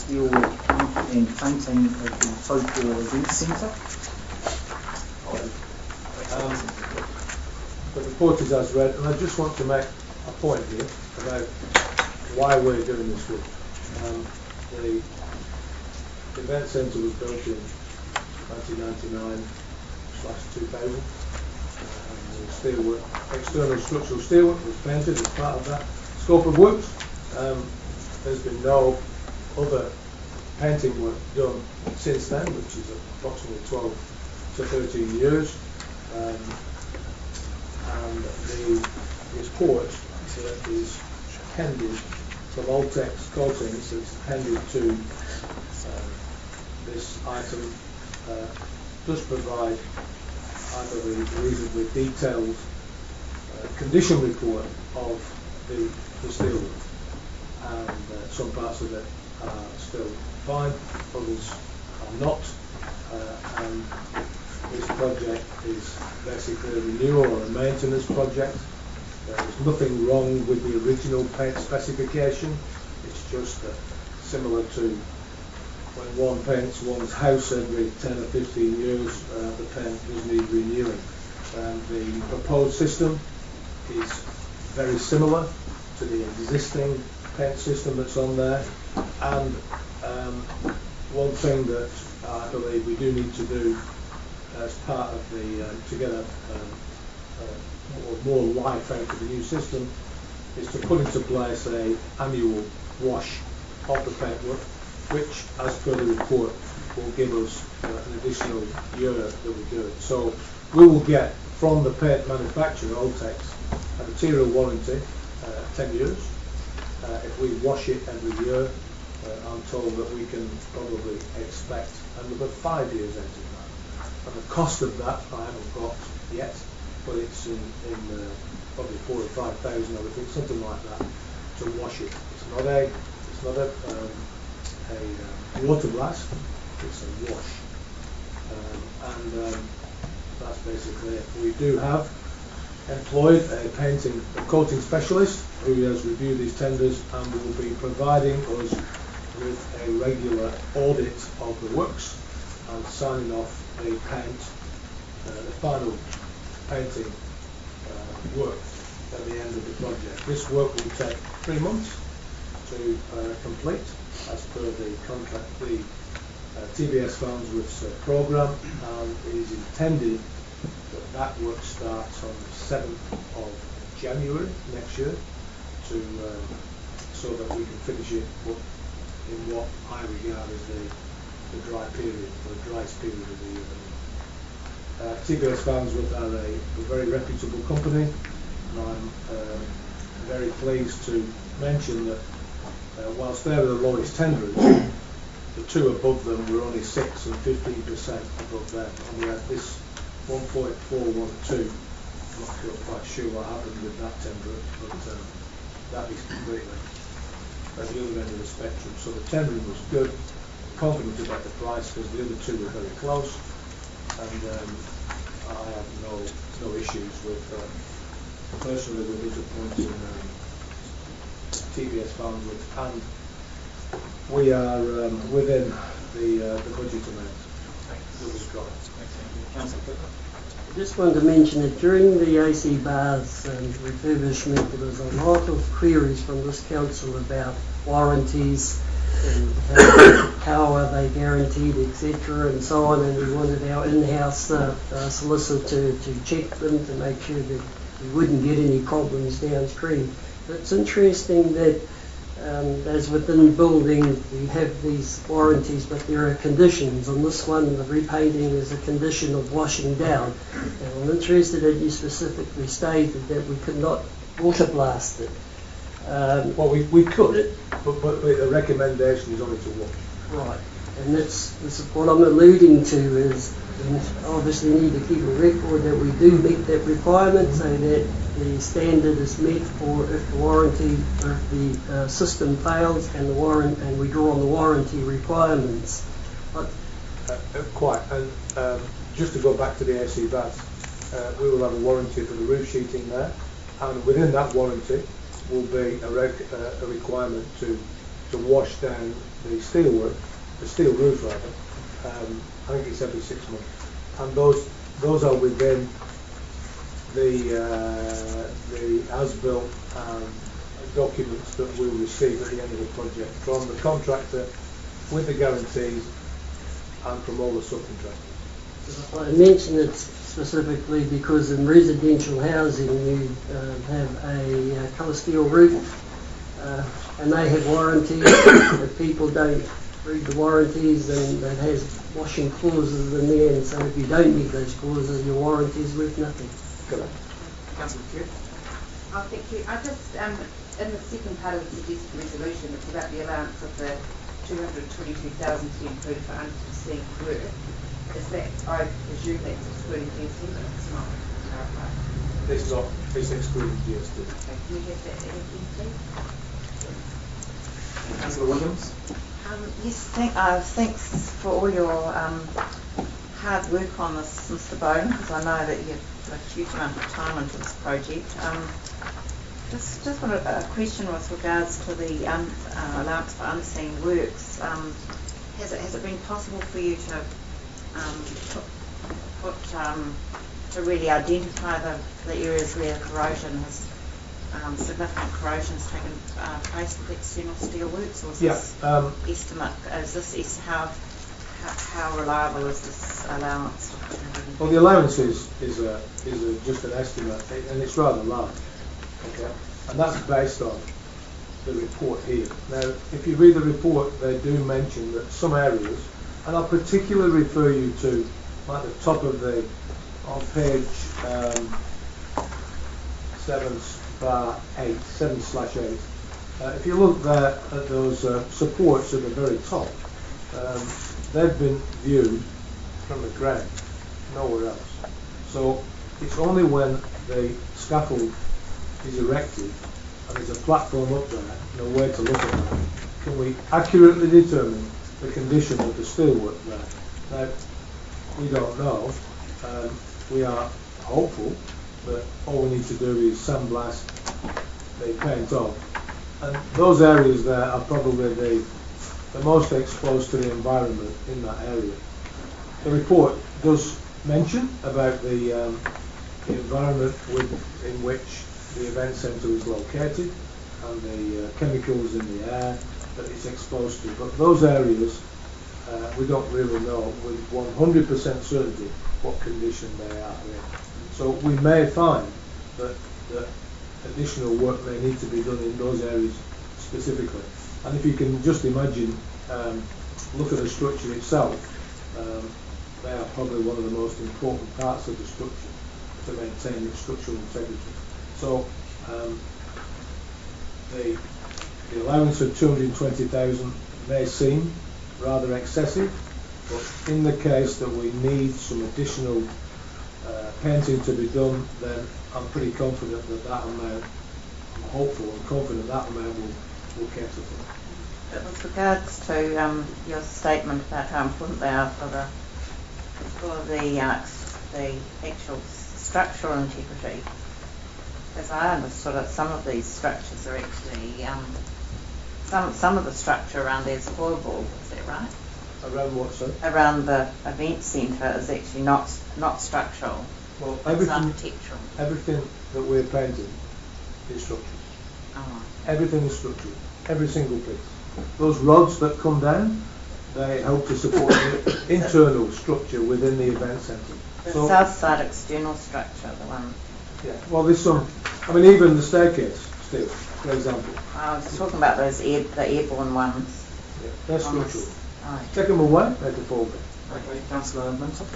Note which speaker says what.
Speaker 1: your and painting of the Taupo Event Centre?
Speaker 2: The report is as read, and I just want to make a point here about why we're doing this work. The event centre was built in 1999/2000. The steelwork, external structural steelwork was painted as part of that scope of works. There's been no other painting work done since then, which is approximately 12 to 13 years. And the report that is appended from Altex Coatings that's appended to this item does provide, I believe, a reasonably detailed condition report of the steelwork, and some parts of it are still fine, others are not, and this project is basically a renewal or a maintenance project. There's nothing wrong with the original paint specification. It's just similar to when one paints one's house every 10 or 15 years, the paint does need renewing. The proposed system is very similar to the existing paint system that's on there, and one thing that I believe we do need to do as part of the to get more life out of the new system is to put into place a annual wash of the paintwork, which, as per the report, will give us an additional year that we do it. So we will get from the paint manufacturer, Altex, a material warranty, 10 years. If we wash it every year, I'm told that we can probably expect another 5 years out of that. And the cost of that I haven't got yet, but it's in probably 4,000 or 5,000, I would think, something like that, to wash it. It's not a water blast, it's a wash, and that's basically it. We do have employed a coating specialist who has reviewed these tenders and will be providing us with a regular audit of the works and signing off the paint, the final painting work at the end of the project. This work will take 3 months to complete as per the contract, the TBS Farnsworth's programme, and it is intended that work starts on the 7th of January next year, so that we can finish it in what I regard as the dry period, or the driest period of the year. TBS Farnsworth are a very reputable company, and I'm very pleased to mention that whilst they're the lowest tenderers, the two above them were only 6 and 15% above them, and we had this 1.412. I'm not quite sure what happened with that tender, but that is completely at the other end of the spectrum. So the tendering was good, confident about the price because the other two were very close, and I have no issues with personally with us appointing TBS Farnsworth, and we are within the budget amount that we've got.
Speaker 3: I just wanted to mention that during the AC bars refurbishment, there was a lot of queries from this council about warranties and how are they guaranteed, etc., and so on, and we wanted our in-house solicitor to check them to make sure that we wouldn't get any problems downstream. But it's interesting that as within the building we have these warranties, but there are conditions. On this one, the repainting is a condition of washing down. And I'm interested that you specifically stated that we could not water blast it.
Speaker 2: Well, we could, but the recommendation is only to wash.
Speaker 3: Right, and that's what I'm alluding to is we obviously need to keep a record that we do meet that requirement, so that the standard is met for if the warranty, or if the system fails and and we draw on the warranty requirements.
Speaker 2: Quite, and just to go back to the AC baths, we will have a warranty for the roof sheeting there, and within that warranty will be a requirement to wash down the steel roof rather. I think it's every 6 months, and those are within the as-built documents that we'll receive at the end of the project from the contractor with the guarantees and from all the subcontractors.
Speaker 3: I mention it specifically because in residential housing you have a colour steel roof and they have warranties. If people don't read the warranties, then it has washing clauses in there, and so if you don't meet those clauses, your warranty is worth nothing.
Speaker 2: Correct.
Speaker 1: Councillor Kerr.
Speaker 4: Oh, thank you. I just, in the second part of the suggested resolution, it's about the allowance of the 222,000 to be included for unforeseen work. Is that, I presume that's excluding GST, but it's not clarified.
Speaker 2: It's not. It's excluding GST.
Speaker 4: Okay, can you get that anything, please?
Speaker 1: Councillor Williams.
Speaker 5: Yes, thanks for all your hard work on this, Mr. Bowden, because I know that you've put a huge amount of time into this project. Just wanted a question with regards to the allowance for unseen works. Has it been possible for you to to really identify the areas where corrosion has significant corrosion has taken place with external steelworks, or is this estimate? Is how reliable is this allowance?
Speaker 2: Well, the allowance is just an estimate, and it's rather large. Okay, and that's based on the report here. Now, if you read the report, they do mention that some areas, and I'll particularly refer you to at the top of on page 7/8. If you look there at those supports at the very top, they've been viewed from the ground, nowhere else. So it's only when the scaffold is erected and there's a platform up there and a way to look at that, can we accurately determine the condition of the steelwork there. Now, we don't know. We are hopeful that all we need to do is sandblast the paint off. And those areas there are probably the most exposed to the environment in that area. The report does mention about the environment in which the event centre is located and the chemicals in the air that it's exposed to. But those areas, we don't really know with 100% certainty what condition they are in. So we may find that additional work may need to be done in those areas specifically. And if you can just imagine, look at the structure itself, they are probably one of the most important parts of the structure to maintain its structural integrity. So the allowance of 220,000 may seem rather excessive, but in the case that we need some additional painting to be done, then I'm pretty confident that amount, I'm hopeful and confident that amount will cater for it.
Speaker 5: But with regards to your statement about how important they are for the actual structural integrity, as I understood it, some of these structures are actually some of the structure around there is floorboard. Is that right?
Speaker 2: Around what, sir?
Speaker 5: Around the event centre is actually not structural.
Speaker 2: Well,
Speaker 5: it's architectural.
Speaker 2: Everything that we're painting is structural.
Speaker 5: Oh.
Speaker 2: Everything is structural. Every single piece. Those rods that come down, they help to support the internal structure within the event centre.
Speaker 5: The south side external structure, the one.
Speaker 2: Yeah. Well, there's some. I mean, even the staircase steel, for example.
Speaker 5: I was talking about those the airborne ones.
Speaker 2: Yeah, they're structural.
Speaker 5: Right.
Speaker 2: Take them away, they can fall down.
Speaker 1: Okay, Councillor Minton.